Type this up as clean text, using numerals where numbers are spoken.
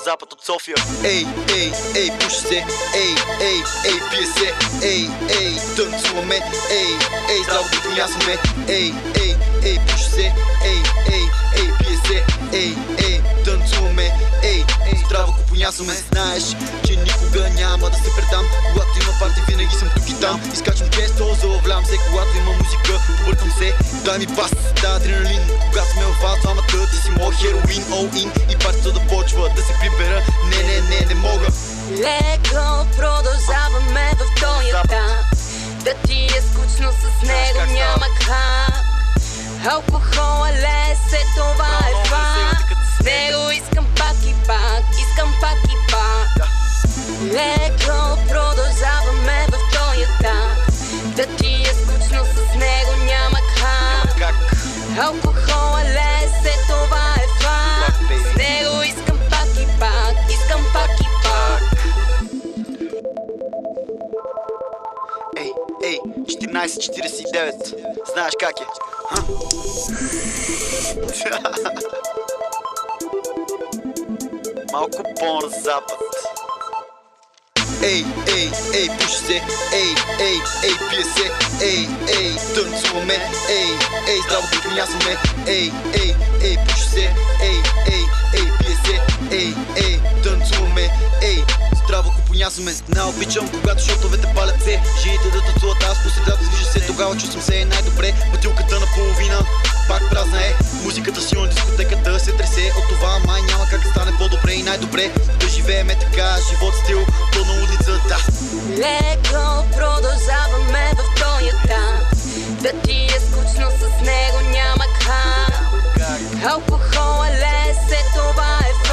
Запад от София. Ей, ей, ей, пуши се. Ей, ей, ей, пие се. Ей, ей, тънцуваме. Ей, ей, здраво допонясваме. Ей, ей, ей, пуши се. Ей, ей, ей, пие се. Ей, ей, тънцуваме. Ей, здраво компонясваме. Знаеш, че никога няма да се предам. Когато има парти, винаги съм тук и там. Изкачвам често, залавлявам се. Когато има музика, повъртам се. Дай ми бас, дай адреналин. Когато сме в вас, двамата, ти си мой хероин. All in и партито да почва да се прибера. Не мога. Леко продължаваме в този етап. Да ти е скучно с него, няма как. Алкохол е лесе, това е факт. С него искам пак и пак, искам пак и пак. Леко продължаваме в този етап. Да ти е скучно с него, няма как. Алкохол е лесе, това е факт. С него искам пак и пак, искам пак и пак. Ей, 14:49. Знаеш как е? Малко по-на запад. Ей, ей, ей, пуши се. Ей, ей, ей, пие се. Ей, ей, тънцуваме. Ей, ей, здраво допонясваме. Ей, ей, ей, пуши се. Ей, ей, ей, пие се. Ей, ей, тънцуваме. Ей, здраво компонясваме. Не обичам, когато шотовете палят се. Жените да танцуват, аз по средата движа се. Тогава чувствам се най-добре. Бутилката наполовина пак празна е. Музиката силна, дискотеката се тресе. От това май няма как да стане по-добре и най-добре. Да живееме така, живот стил, пълна улица, да. Леко продължаваме в този етап. Да ти е скучно с него, няма как. Алкохол е лесе, това е факт.